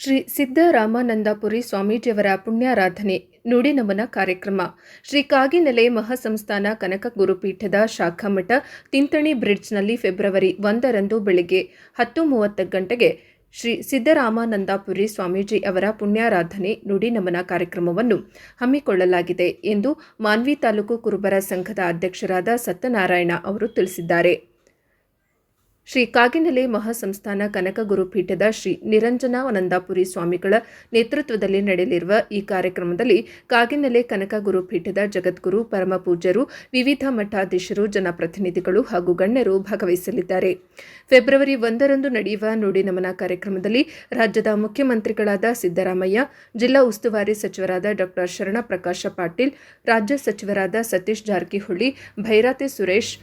ಶ್ರೀ ಸಿದ್ದರಾಮಾನಂದಪುರಿ ಸ್ವಾಮೀಜಿಯವರ ಪುಣ್ಯಾರಾಧನೆ ನುಡಿ ನಮನ ಕಾರ್ಯಕ್ರಮ ಶ್ರೀ ಕಾಗಿನೆಲೆ ಮಹಾಸಂಸ್ಥಾನ ಕನಕ ಗುರುಪೀಠದ ಶಾಖಾಮಠ ತಿಂತಣಿ ಬ್ರಿಡ್ಜ್ನಲ್ಲಿ ಫೆಬ್ರವರಿ 1ರಂದು ಬೆಳಗ್ಗೆ 10:30 ಗಂಟೆಗೆ ಶ್ರೀ ಸಿದ್ದರಾಮಾನಂದಪುರಿ ಸ್ವಾಮೀಜಿ ಅವರ ಪುಣ್ಯಾರಾಧನೆ ನುಡಿ ನಮನ ಕಾರ್ಯಕ್ರಮವನ್ನು ಹಮ್ಮಿಕೊಳ್ಳಲಾಗಿದೆ ಎಂದು ಮಾನ್ವಿ ತಾಲೂಕು ಕುರುಬರ ಸಂಘದ ಅಧ್ಯಕ್ಷರಾದ ಸತ್ಯನಾರಾಯಣ ಅವರು ತಿಳಿಸಿದ್ದಾರೆ. ಶ್ರೀ ಕಾಗಿನೆಲೆ ಮಹಾಸಂಸ್ಥಾನ ಕನಕ ಗುರುಪೀಠದ ಶ್ರೀ ನಿರಂಜನಾನಂದಪುರಿ ಸ್ವಾಮಿಗಳ ನೇತೃತ್ವದಲ್ಲಿ ನಡೆಯಲಿರುವ ಈ ಕಾರ್ಯಕ್ರಮದಲ್ಲಿ ಕಾಗಿನೆಲೆ ಕನಕ ಗುರುಪೀಠದ ಜಗದ್ಗುರು ಪರಮಪೂಜ್ಯರು, ವಿವಿಧ ಮಠಾಧೀಶರು, ಜನಪ್ರತಿನಿಧಿಗಳು ಹಾಗೂ ಗಣ್ಯರು ಭಾಗವಹಿಸಲಿದ್ದಾರೆ. ಫೆಬ್ರವರಿ 1ರಂದು ನಡೆಯುವ ನುಡಿ ನಮನ ಕಾರ್ಯಕ್ರಮದಲ್ಲಿ ರಾಜ್ಯದ ಮುಖ್ಯಮಂತ್ರಿಗಳಾದ ಸಿದ್ದರಾಮಯ್ಯ, ಜಿಲ್ಲಾ ಉಸ್ತುವಾರಿ ಸಚಿವರಾದ ಡಾ ಶರಣಪ್ರಕಾಶ ಪಾಟೀಲ್, ರಾಜ್ಯ ಸಚಿವರಾದ ಸತೀಶ್ ಜಾರಕಿಹೊಳಿ, ಭೈರಾತಿ ಸುರೇಶ್,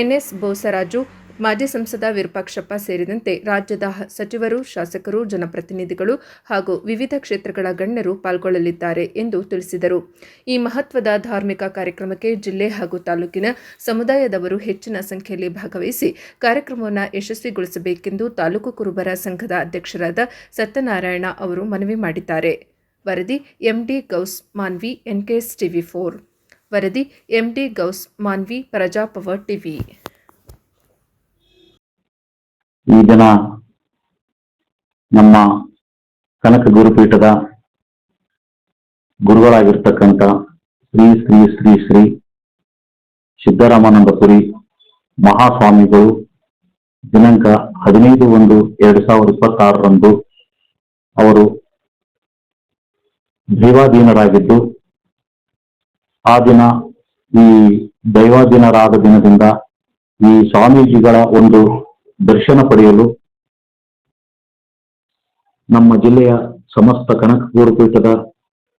ಎನ್ಎಸ್ ಬೋಸರಾಜು, ಮಾಜಿ ಸಂಸದ ವಿರೂಪಾಕ್ಷಪ್ಪ ಸೇರಿದಂತೆ ರಾಜ್ಯದ ಸಚಿವರು, ಶಾಸಕರು, ಜನಪ್ರತಿನಿಧಿಗಳು ಹಾಗೂ ವಿವಿಧ ಕ್ಷೇತ್ರಗಳ ಗಣ್ಯರು ಪಾಲ್ಗೊಳ್ಳಲಿದ್ದಾರೆ ಎಂದು ತಿಳಿಸಿದರು. ಈ ಮಹತ್ವದ ಧಾರ್ಮಿಕ ಕಾರ್ಯಕ್ರಮಕ್ಕೆ ಜಿಲ್ಲೆ ಹಾಗೂ ತಾಲೂಕಿನ ಸಮುದಾಯದವರು ಹೆಚ್ಚಿನ ಸಂಖ್ಯೆಯಲ್ಲಿ ಭಾಗವಹಿಸಿ ಕಾರ್ಯಕ್ರಮವನ್ನು ಯಶಸ್ವಿಗೊಳಿಸಬೇಕೆಂದು ತಾಲೂಕು ಕುರುಬರ ಸಂಘದ ಅಧ್ಯಕ್ಷರಾದ ಸತ್ಯನಾರಾಯಣ ಅವರು ಮನವಿ ಮಾಡಿದ್ದಾರೆ. ವರದಿ MD Ghouse Manvi, NKS TV 4. ವರದಿ ಎಂಡಿ ಗೌಸ್ ಮಾನ್ವಿ, ಪ್ರಜಾಪವರ್ ಟಿವಿ. ಈ ದಿನ ನಮ್ಮ ಕನಕ ಗುರುಪೀಠದ ಗುರುಗಳಾಗಿರ್ತಕ್ಕಂಥ ಶ್ರೀ ಶ್ರೀ ಶ್ರೀ ಶ್ರೀ ಸಿದ್ದರಾಮಾನಂದಪುರಿ ಮಹಾಸ್ವಾಮಿಗಳು ದಿನಾಂಕ 15/1/2026ರಂದು ಅವರು ದೈವಾಧೀನರಾಗಿದ್ದು, ಆ ದಿನ ಈ ದೈವಾಧೀನರಾದ ದಿನದಿಂದ ಈ ಸ್ವಾಮೀಜಿಗಳ ಒಂದು ದರ್ಶನ ಪಡೆಯಲು ನಮ್ಮ ಜಿಲ್ಲೆಯ ಸಮಸ್ತ ಕನಕ ಗುರುಪೀಠದ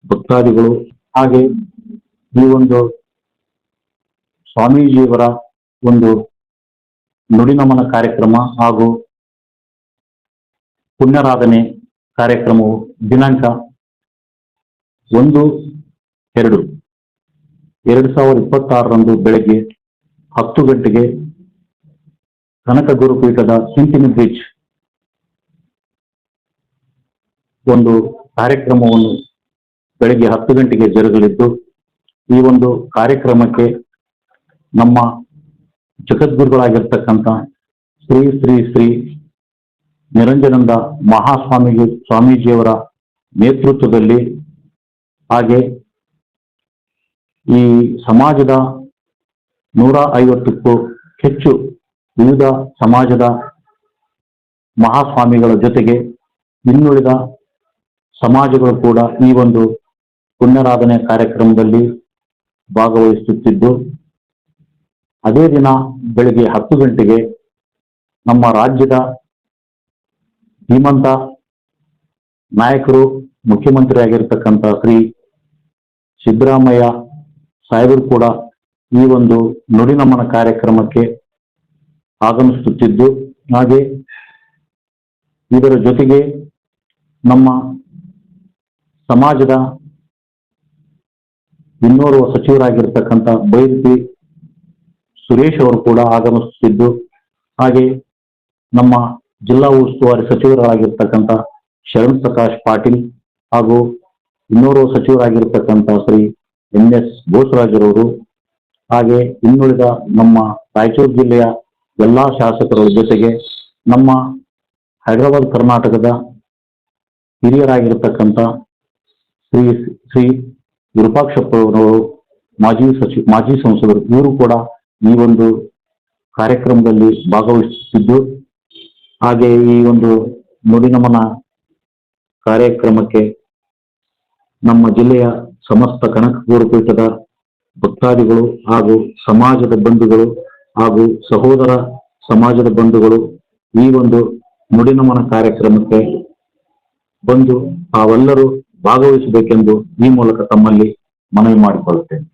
ಭಕ್ತಾದಿಗಳು, ಹಾಗೆ ಈ ಒಂದು ಸ್ವಾಮೀಜಿಯವರ ಒಂದು ನುಡಿನಮನ ಕಾರ್ಯಕ್ರಮ ಹಾಗೂ ಪುಣ್ಯಾರಾಧನೆ ಕಾರ್ಯಕ್ರಮವು ದಿನಾಂಕ 1/2/2026ರಂದು ಬೆಳಗ್ಗೆ 10 ಗಂಟೆಗೆ ಕನಕ ಗುರುಪೀಠದ ತಿಂತಣಿ ಬ್ರಿಡ್ಜ್ ಒಂದು ಕಾರ್ಯಕ್ರಮವನ್ನು ಬೆಳಗ್ಗೆ 10 ಗಂಟೆಗೆ ಜರುಗಲಿದ್ದು, ಈ ಒಂದು ಕಾರ್ಯಕ್ರಮಕ್ಕೆ ನಮ್ಮ ಜಗದ್ಗುರುಗಳಾಗಿರ್ತಕ್ಕಂಥ ಶ್ರೀ ಶ್ರೀ ಶ್ರೀ ನಿರಂಜನಾನಂದ ಸ್ವಾಮೀಜಿಯವರ ನೇತೃತ್ವದಲ್ಲಿ, ಹಾಗೆ ಈ ಸಮಾಜದ 150ಕ್ಕೂ ಹೆಚ್ಚು ವಿವಿಧ ಸಮಾಜದ ಮಹಾಸ್ವಾಮಿಗಳ ಜೊತೆಗೆ ಇನ್ನುಳಿದ ಸಮಾಜಗಳು ಕೂಡ ಈ ಒಂದು ಪುಣ್ಯಾರಾಧನೆ ಕಾರ್ಯಕ್ರಮದಲ್ಲಿ ಭಾಗವಹಿಸುತ್ತಿದ್ದು, ಅದೇ ದಿನ ಬೆಳಗ್ಗೆ 10 ಗಂಟೆಗೆ ನಮ್ಮ ರಾಜ್ಯದ ಧೀಮಂತ ನಾಯಕರು, ಮುಖ್ಯಮಂತ್ರಿ ಆಗಿರ್ತಕ್ಕಂಥ ಶ್ರೀ ಸಿದ್ದರಾಮಯ್ಯ ಸಾಹೇಬರು ಕೂಡ ಈ ಒಂದು ನುಡಿನಮನ ಕಾರ್ಯಕ್ರಮಕ್ಕೆ ಆಗಮಿಸುತ್ತಿದ್ದು, ಹಾಗೆ ಇದರ ಜೊತೆಗೆ ನಮ್ಮ ಸಮಾಜದ ಇನ್ನೋರ್ವ ಸಚಿವರಾಗಿರ್ತಕ್ಕಂಥ ಭೈರತಿ ಸುರೇಶ್ ಅವರು ಕೂಡ ಆಗಮಿಸುತ್ತಿದ್ದು, ಹಾಗೆ ನಮ್ಮ ಜಿಲ್ಲಾ ಉಸ್ತುವಾರಿ ಸಚಿವರಾಗಿರ್ತಕ್ಕಂಥ ಶರಣಪ್ರಕಾಶ್ ಪಾಟೀಲ್ ಹಾಗೂ ಇನ್ನೋರ್ವ ಸಚಿವರಾಗಿರ್ತಕ್ಕಂಥ ಶ್ರೀ ಎನ್ಎಸ್ ಬೋಸರಾಜರವರು, ಹಾಗೆ ಇನ್ನುಳಿದ ನಮ್ಮ ರಾಯಚೂರು ಜಿಲ್ಲೆಯ ಎಲ್ಲಾ ಶಾಸಕರ ಜೊತೆಗೆ ನಮ್ಮ ಹೈದರಾಬಾದ್ ಕರ್ನಾಟಕದ ಹಿರಿಯರಾಗಿರ್ತಕ್ಕಂಥ ಶ್ರೀ ವಿರೂಪಾಕ್ಷಪ್ಪನವರು, ಮಾಜಿ ಸಂಸದರು, ಇವರು ಕೂಡ ಈ ಒಂದು ಕಾರ್ಯಕ್ರಮದಲ್ಲಿ ಭಾಗವಹಿಸುತ್ತಿದ್ದು, ಹಾಗೆ ಈ ಒಂದು ನುಡಿನಮನ ಕಾರ್ಯಕ್ರಮಕ್ಕೆ ನಮ್ಮ ಜಿಲ್ಲೆಯ ಸಮಸ್ತ ಕನಕ ಗುರುಪೀಠದ ಭಕ್ತಾದಿಗಳು ಹಾಗೂ ಸಮಾಜದ ಬಂಧುಗಳು ಹಾಗೂ ಸಹೋದರ ಸಮಾಜದ ಬಂಧುಗಳು ಈ ಒಂದು ನುಡಿನಮನ ಕಾರ್ಯಕ್ರಮಕ್ಕೆ ಬಂದು ತಾವೆಲ್ಲರೂ ಭಾಗವಹಿಸಬೇಕೆಂದು ಈ ಮೂಲಕ ತಮ್ಮಲ್ಲಿ ಮನವಿ ಮಾಡಿಕೊಳ್ಳುತ್ತೇನೆ.